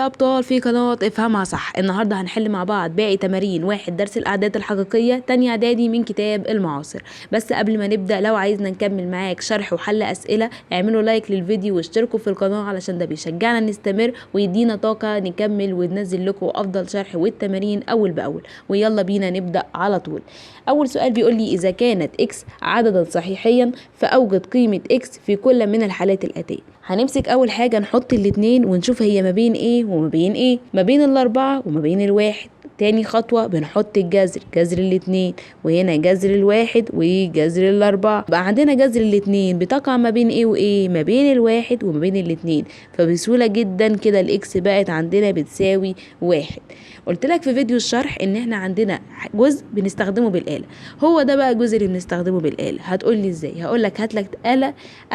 يا ابطال في قناه افهمها صح. النهارده هنحل مع بعض باقي تمارين واحد درس الاعداد الحقيقيه تانية اعدادي من كتاب المعاصر. بس قبل ما نبدا، لو عايزنا نكمل معاك شرح وحل اسئله اعملوا لايك للفيديو واشتركوا في القناه علشان ده بيشجعنا نستمر ويدينا طاقه نكمل وننزل لكم افضل شرح والتمارين اول باول. ويلا بينا نبدا على طول. اول سؤال بيقول لي اذا كانت اكس عددا صحيحيا فاوجد قيمه اكس في كل من الحالات الاتيه. هنمسك اول حاجه نحط الاتنين ونشوف هي ما بين ايه وما بين ايه، ما بين الاربعه وما بين الواحد. تاني خطوة بنحط الجذر، جذر الاتنين، وهنا جذر الواحد وجذر الاربعة. بقى عندنا جذر الاتنين بتقع ما بين ايه وايه؟ ما بين الواحد وما بين الاتنين. فبسهولة جدا كده الاكس بقت عندنا بتساوي واحد. قلت لك في فيديو الشرح ان احنا عندنا جزء بنستخدمه بالآلة، هو ده بقى الجزء اللي بنستخدمه بالآلة. هتقول لي ازاي؟ هقول لك هات لك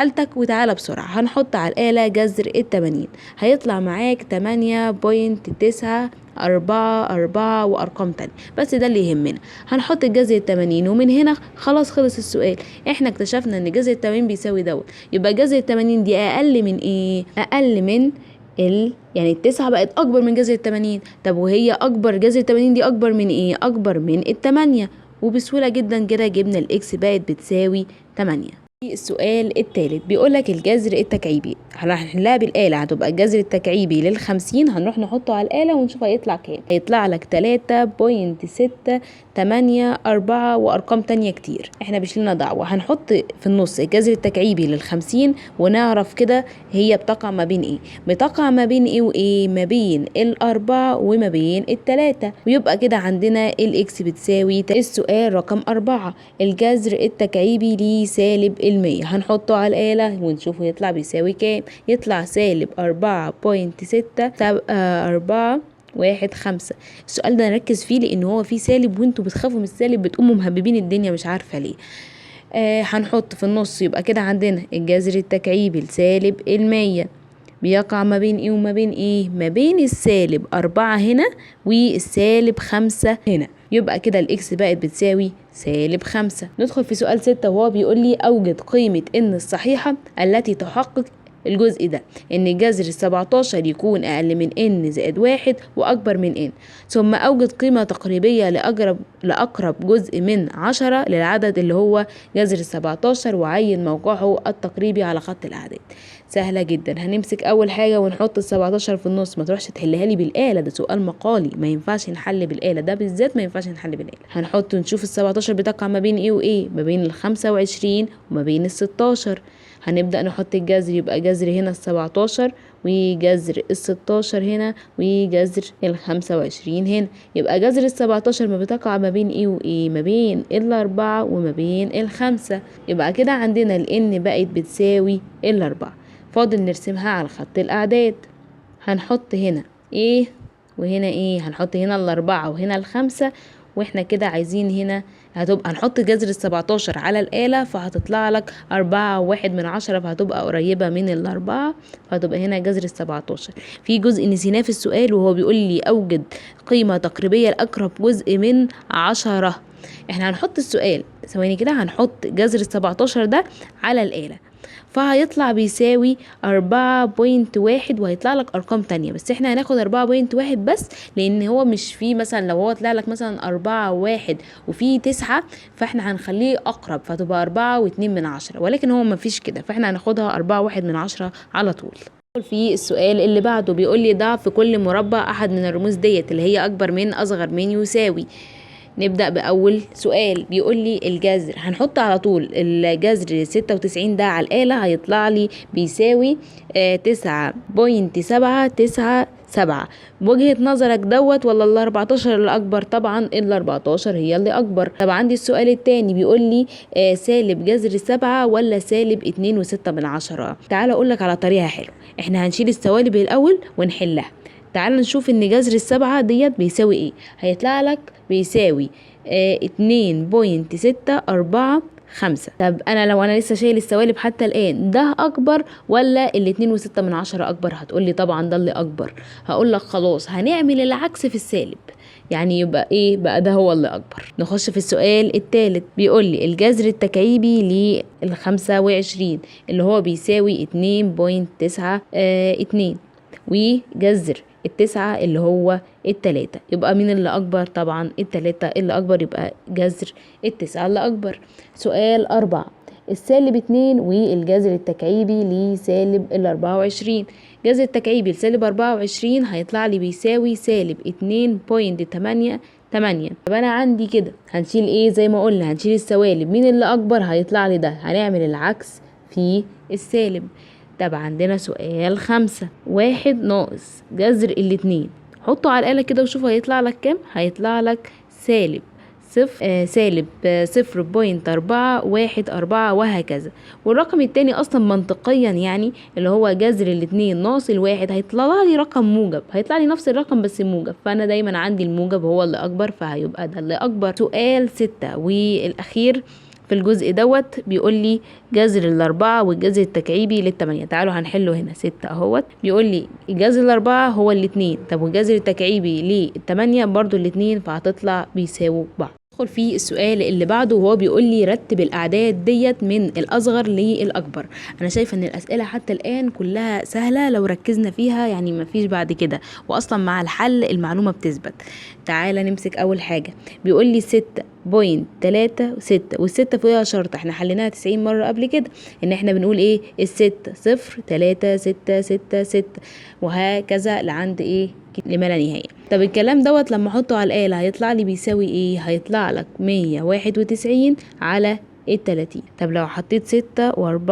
آلتك وتعالى بسرعة. هنحط على الآلة جذر التمانين، هيطلع معاك 8.944 وارقام تانية، بس ده اللي يهمنا. هنحط الجذر التمانين ومن هنا خلاص خلص السؤال. احنا اكتشفنا ان جذر التمانين بيساوي دوت، يبقى جذر التمانين دي اقل من ايه؟ اقل من يعني التسعة بقت اكبر من جذر التمانين. طب وهي اكبر، جذر التمانين دي اكبر من ايه؟ اكبر من التمانية. وبسهولة جدا كده جبنا الاكس بقت بتساوي 8. السؤال الثالث بيقولك الجذر التكعيبي، هنحلها بالآلة. هتبقى الجذر التكعيبي لل50 هنروح نحطه على الآلة ونشوف هيطلع كام. هيطلع لك 3.684 وأرقام تانية كتير، احنا مش لنا دعوة. هنحط في النص الجذر التكعيبي لل50 ونعرف كده هي بتقع ما بين ايه. بتقع ما بين ايه وايه؟ ما بين الأربعة وما بين التلاتة. ويبقى كده عندنا الإكس بتساوي. السؤال رقم 4 الجذر التكعيبي ليه سالب 100 هنحطه على الآلة ونشوفه يطلع بيساوي كام. يطلع سالب 4.67415. السؤال ده نركز فيه لان هو فيه سالب وانتوا بتخافوا من السالب، بتقوموا مهببين الدنيا مش عارفة ليه. هنحط في النص، يبقى كده عندنا الجذر التكعيبي لسالب 100 بيقع ما بين ايه وما بين ايه؟ ما بين السالب 4 هنا والسالب 5 هنا. يبقى كده الاكس بقت بتساوي سالب 5. ندخل في سؤال 6 وهو بيقول لي اوجد قيمة ان الصحيحة التي تحقق الجزء ده، ان جذر 17 يكون اقل من ان زائد 1 واكبر من ان، ثم اوجد قيمة تقريبية لاقرب جزء من 10 للعدد اللي هو جذر 17 وعين موقعه التقريبي على خط الاعداد. سهلة جدا. هنمسك اول حاجة ونحط ال17 في النص. ما تروحش تحلها لي بالآلة، ده سؤال مقالي ما ينفعش نحل بالآلة، ده بالذات ما ينفعش نحل بالآلة. هنحط نشوف ال17 بتقع ما بين ايه وايه؟ ما بين ال25 وما بين ال16. هنبدأ نحط الجذر، يبقى جذر هنا ال17 وجذر ال16 هنا وجذر ال25 هنا. يبقى جذر ال17 ما بتقع ما بين ايه وايه؟ ما بين الاربعة وما بين الخمسة. يبقى كده عندنا الان بقت بتساوي الاربعة. فاضل نرسمها على خط الاعداد. هنحط هنا ايه وهنا ايه؟ هنحط هنا الاربعة وهنا الخمسة، واحنا كده عايزين هنا هتبقى نحط جذر ال17 على الآلة فهتطلع لك 4.1 فهتبقى قريبة من الأربعة، فهتبقى هنا جذر ال17. في جزء نسيناه في السؤال وهو بيقول لي أوجد قيمة تقريبية لأقرب جزء من 10. احنا هنحط السؤال ثواني كده، هنحط جذر ال17 ده على الآلة فهيطلع بيساوي 4.1 وهيطلع لك ارقام تانية، بس احنا هناخد 4.1 بس لان هو مش فيه مثلا لو هو طلع لك مثلا 4.1 وفيه 9 فاحنا هنخليه اقرب فتبقى 4.2، ولكن هو مفيش كده فاحنا هناخدها 4.1 على طول. في السؤال اللي بعده بيقول لي ضع في كل مربع احد من الرموز ديت اللي هي اكبر من اصغر من يساوي. نبدأ بأول سؤال بيقول لي الجذر، هنحط على طول الجذر 96 ده على الآلة هيطلع لي بيساوي 9.797. بوجهة نظرك دوت ولا ال14 اللي أكبر؟ طبعا ال14 هي اللي أكبر. طب عندي السؤال التاني بيقول لي سالب جذر 7 ولا سالب 2.6. تعال أقولك على طريقة حلوة، احنا هنشيل السوالب الأول ونحلها. تعال نشوف ان جذر 7 ديت بيساوي ايه. هيطلع لك بيساوي 2.645. طب انا لو انا لسه شايل السوالب حتى الان، ده اكبر ولا ال2.6 اكبر؟ هتقولي طبعا ده اللي اكبر. هقول لك خلاص هنعمل العكس في السالب، يعني يبقى ايه بقى؟ ده هو اللي اكبر. نخش في السؤال الثالث بيقول لي الجذر التكعيبي لل25 اللي هو بيساوي 2.92 وجذر التسعة اللي هو التلاتة. يبقى مين اللي أكبر؟ طبعا التلاتة اللي أكبر، يبقى جذر التسعة اللي أكبر. سؤال 4، السالب 2 والجذر التكعيبي لسالب 24. جذر التكعيبي لسالب 24 هيطلع لي بيساوي سالب 2.88. طب أنا عندي كده هنشيل ايه؟ زي ما قلنا هنشيل السوالب، مين اللي أكبر؟ هيطلع لي ده، هنعمل العكس في السالب. طب عندنا سؤال 5، 1 ناقص جذر الاتنين، حطه على الآلة كده وشوف هيطلع لك كام. هيطلع لك سالب سالب 0.414 وهكذا. والرقم التاني اصلا منطقيا يعني اللي هو جذر الاتنين ناقص الواحد هيطلع لي رقم موجب، هيطلع لي نفس الرقم بس موجب، فانا دايما عندي الموجب هو اللي اكبر، فهيبقى ده اللي اكبر. سؤال 6 والاخير في الجزء دوت بيقول لي جذر الأربعة والجذر التكعيبي للتمانية. تعالوا هنحله هنا. 6 اهوت بيقول لي جذر الأربعة هو الاتنين، طب والجذر التكعيبي للتمانية برضو الاتنين، فهتطلع بيساووا بعض. ندخل في السؤال اللي بعده وهو بيقول لي رتب الأعداد ديت من الأصغر للأكبر. أنا شايفة إن الأسئلة حتى الآن كلها سهلة لو ركزنا فيها، يعني مفيش بعد كده، وأصلا مع الحل المعلومة بتثبت. تعالى نمسك أول حاجة. بيقول لي 6.36 والستة فيها شرطة، احنا حليناها 90 مرة قبل كده، إن احنا بنقول ايه؟ الستة 0 3 6 6 6 وهكذا لعند ايه؟ لما لا نهاية. طب الكلام دوت لما احطه على الآلة هيطلع لي بيساوي ايه؟ هيطلع لك 191 على 30. طب لو حطيت 6 و4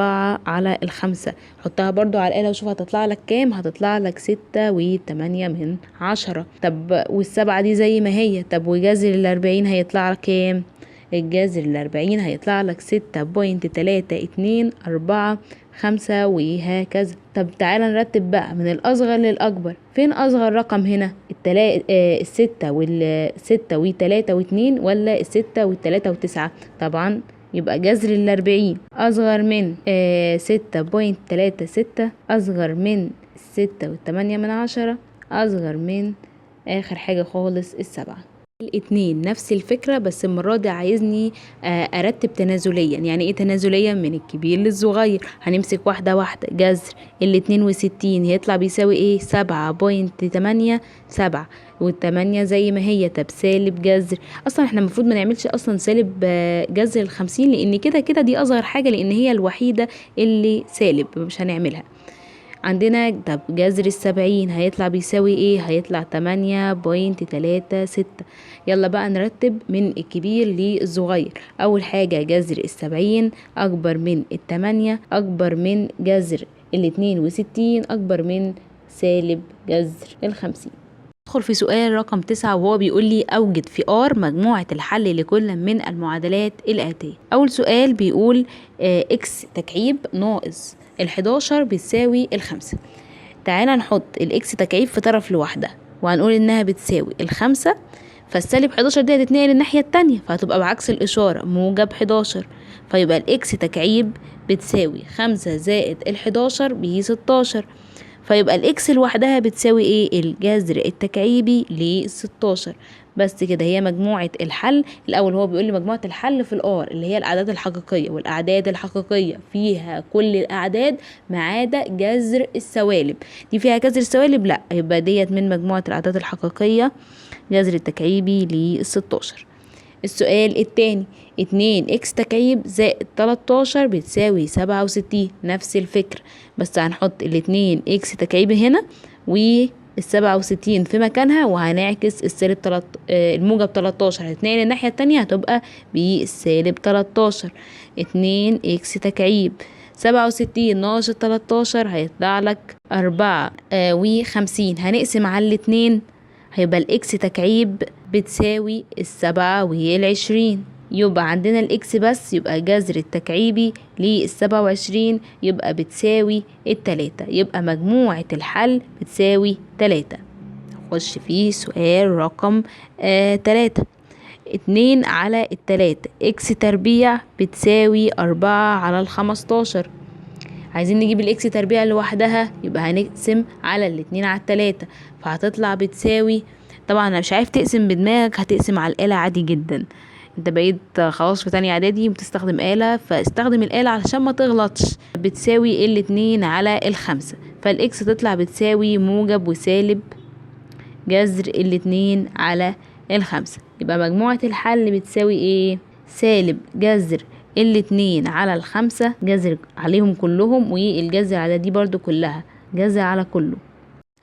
على 5 حطها برضو على الآلة وشوف هتطلع لك كام. هتطلع لك 6.8. طب والسبعة دي زي ما هي. طب وجذر 40 هيطلع لك كام؟ الجذر 40 هيطلع لك 6.3245 وهكذا. طب تعالى نرتب بقى من الأصغر للأكبر. فين أصغر رقم هنا؟ الستة والستة وتلاتة واتنين، ولا الستة والتلاتة وتسعة؟ طبعا يبقى جذر 40 أصغر من 6.36، أصغر من 6.8، أصغر من آخر حاجة خالص 7. الاتنين نفس الفكرة، بس المرة دي عايزني ارتب تنازليا. يعني ايه تنازليا؟ من الكبير للصغير. هنمسك واحدة واحدة. جذر 62 هيطلع بيساوي ايه؟ 7.87 والتمانية زي ما هي. طب سالب جذر، اصلا احنا المفروض ما نعملش اصلا سالب جذر 50 لان كده كده دي اصغر حاجة، لان هي الوحيدة اللي سالب، مش هنعملها. عندنا طب جذر 70 هيطلع بيساوي ايه؟ هيطلع 8.36. يلا بقى نرتب من الكبير للصغير. اول حاجة جذر 70 اكبر من 8، اكبر من جذر 62، اكبر من سالب جذر 50. ندخل في سؤال رقم 9 وهو بيقول لي أوجد في R مجموعة الحل لكل من المعادلات الآتية. أول سؤال بيقول إكس تكعيب ناقص 11 بتساوي 5. تعالى نحط الإكس تكعيب في طرف لوحدة وهنقول إنها بتساوي 5، فالسالب 11 دي هتتنقل الناحية التانية فهتبقى بعكس الإشارة موجب 11، فيبقى الإكس تكعيب بتساوي 5 زائد 11 ب 16، فيبقى الاكس لوحدها بتساوي ايه؟ الجذر التكعيبي ل 16. بس كده هي مجموعة الحل. الاول هو بيقول لي مجموعة الحل في الار اللي هي الاعداد الحقيقية، والاعداد الحقيقية فيها كل الاعداد ما عدا جذر السوالب. دي فيها جذر السوالب؟ لا، يبقى ديت من مجموعة الاعداد الحقيقية جذر التكعيبي ل 16. السؤال التاني 2 اكس تكعيب زائد 13 بتساوي 67. نفس الفكرة، بس هنحط الاتنين اكس تكعيب هنا وال67 في مكانها، وهنعكس السالب الموجب 13 هتتنقل الناحية التانية هتبقى بالسالب 13. 2 اكس تكعيب 67 ناقص 13 هيطلع لك 54. هنقسم على الاتنين هيبقى الاكس تكعيب بتساوي 7 و20. يبقى عندنا الاكس بس، يبقى جذر التكعيبي ل27 يبقى بتساوي 3. يبقى مجموعة الحل بتساوي 3. نخش في سؤال رقم 3. 2 على 3 اكس تربيع بتساوي 4 على 15. عايزين نجيب الاكس تربيع لوحدها، يبقى هنقسم على الاتنين على 3 فهتطلع بتساوي، طبعا انا مش عارف تقسم بدماغك، هتقسم على الآلة عادي جدا. انت بقيت خلاص في تانية اعدادي بتستخدم آلة، فاستخدم الآلة علشان ما تغلطش. بتساوي الاتنين على 5، فالاكس تطلع بتساوي موجب وسالب جذر الاتنين على الخمسة. يبقى مجموعة الحل بتساوي ايه؟ سالب جذر الاتنين على الخمسة، جذر عليهم كلهم والجذر على دي برضو كلها، جذر على كله.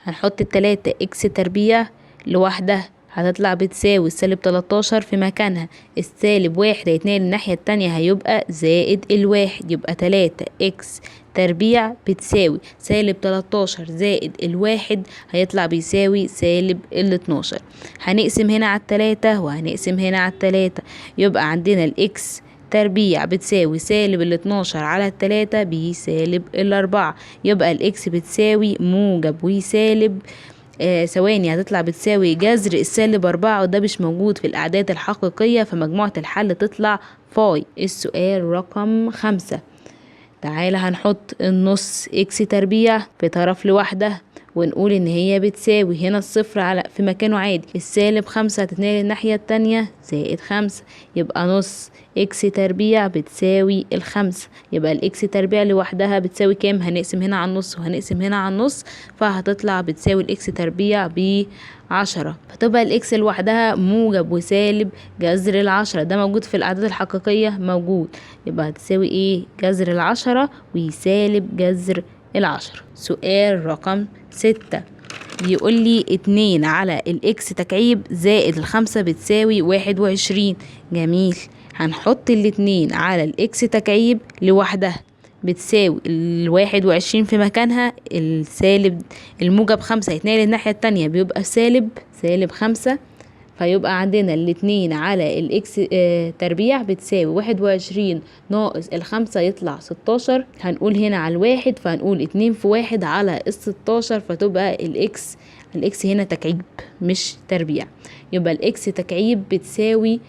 هنحط التلاتة اكس تربيع لوحدها هتطلع بتساوي السالب 13 في مكانها، السالب واحد هيتنقل الناحية التانية هيبقى زائد الواحد، يبقى 3 اكس تربيع بتساوي سالب 13 زائد الواحد هيطلع بيساوي سالب 12. هنقسم هنا على التلاتة وهنقسم هنا على التلاتة، يبقى عندنا الاكس تربيع بتساوي سالب 12 على التلاتة بسالب 4، يبقى الاكس بتساوي موجب وسالب ثواني هتطلع بتساوي جذر السالب 4، وده مش موجود في الأعداد الحقيقية، فمجموعة الحل تطلع فاي. السؤال رقم 5. تعالى هنحط النص اكس تربيع في طرف لوحدها ونقول ان هي بتساوي هنا الصفر على في مكانه عادي، السالب 5 هتتنقل الناحية التانية زائد 5، يبقى نص اكس تربيع بتساوي الخمسة. يبقى الاكس تربيع لوحدها بتساوي كام؟ هنقسم هنا على النص وهنقسم هنا على النص، فهتطلع بتساوي الاكس تربيع ب10، فتبقى الاكس لوحدها موجب وسالب جذر ال10. ده موجود في الأعداد الحقيقية؟ موجود. يبقى هتساوي ايه؟ جذر ال10 وسالب جذر ال10. سؤال رقم 6 بيقول لي 2 على الاكس تكعيب زائد الخمسة بتساوي 21. جميل، هنحط الاتنين على الاكس تكعيب لوحدها بتساوي 21 في مكانها، السالب الموجب 5 هيتنقل الناحية التانية بيبقى سالب 5، فيبقى عندنا الاتنين على الاكس تربيع بتساوي 21 ناقص الخمسة يطلع 16. هنقول هنا على الواحد فهنقول 2 في 1 على 16، فتبقى الاكس هنا تكعيب مش تربيع، يبقى الاكس تكعيب بتساوي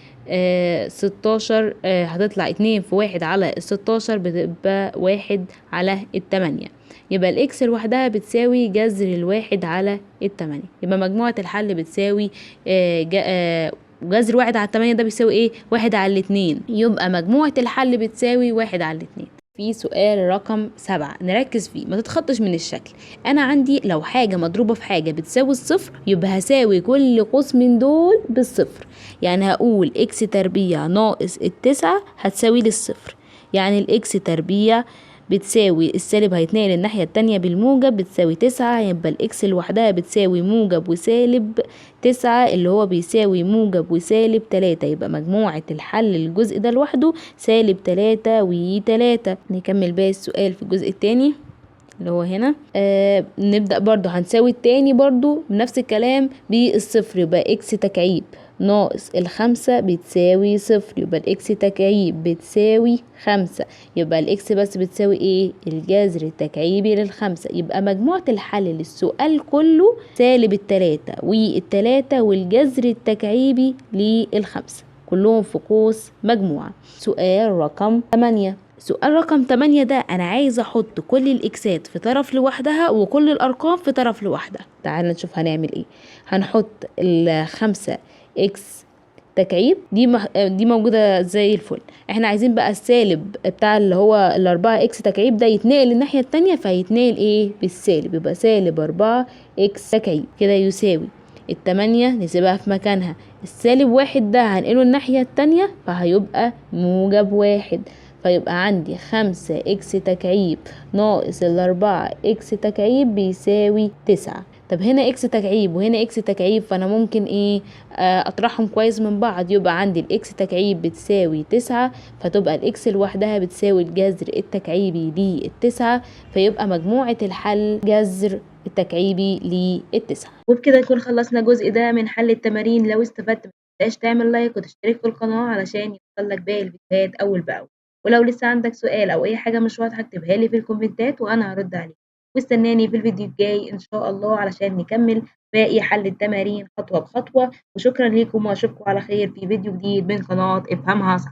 16. هتطلع 2 في 1 على 16 بتبقى 1 على 8، يبقى الاكس لوحدها بتساوي جذر الواحد على 8. يبقى مجموعة الحل بتساوي جذر 1 على 8 ده بيساوي ايه؟ 1 على 2، يبقى مجموعة الحل بتساوي 1 على 2. في سؤال رقم 7 نركز فيه، ما تتخطش من الشكل. انا عندي لو حاجة مضروبة في حاجة بتساوي الصفر يبقى هساوي كل قوس من دول بالصفر، يعني هقول اكس تربيع ناقص 9 هتساوي للصفر، يعني الاكس تربيع بتساوي السالب هيتنقل الناحية التانية بالموجب بتساوي 9، يبقى الاكس لوحدها بتساوي موجب وسالب 9 اللي هو بيساوي موجب وسالب 3، يبقى مجموعة الحل للجزء ده لوحده سالب 3 و3. نكمل باقي السؤال في الجزء التاني اللي هو هنا. نبدأ برضو هنساوي التاني برضو بنفس الكلام بالصفر، يبقى اكس تكعيب ناقص الخمسة بتساوي صفر، يبقى الاكس تكعيب بتساوي 5، يبقى الاكس بس بتساوي ايه؟ الجذر التكعيبي للخمسة. يبقى مجموعة الحل للسؤال كله سالب 3 والتلاتة والجذر التكعيبي للخمسة كلهم في قوس مجموعة. سؤال رقم 8. سؤال رقم 8 ده انا عايزه احط كل الاكسات في طرف لوحدها وكل الارقام في طرف لوحدها. تعال نشوف هنعمل ايه. هنحط الخمسة اكس تكعيب دي موجوده زي الفل. احنا عايزين بقى السالب بتاع اللي هو الاربعة اكس تكعيب ده يتنقل الناحيه التانية، فيتنقل ايه؟ بالسالب، يبقى سالب 4 اكس تكعيب كده يساوي 8 نسيبها في مكانها، السالب 1 ده هنقله الناحيه التانية فهيبقى موجب 1، فيبقى عندي 5 اكس تكعيب ناقص 4 اكس تكعيب بيساوي 9. طب هنا اكس تكعيب وهنا اكس تكعيب، فانا ممكن ايه؟ اطرحهم كويس من بعض، يبقى عندي الاكس تكعيب بتساوي 9، فتبقى الاكس لوحدها بتساوي الجذر التكعيبي للتسعة، فيبقى مجموعة الحل جذر التكعيبي للتسعة. وبكده نكون خلصنا الجزء ده من حل التمارين. لو استفدت متنساش تعمل لايك وتشترك في القناة علشان يوصلك باقي الفيديوهات أول بأول، ولو لسه عندك سؤال أو أي حاجة مش واضحة اكتبها لي في الكومنتات وأنا هرد عليك، واستناني في الفيديو الجاي إن شاء الله علشان نكمل باقي حل التمارين خطوة بخطوة. وشكرا ليكم وأشوفكم على خير في فيديو جديد من قناة افهمها صح.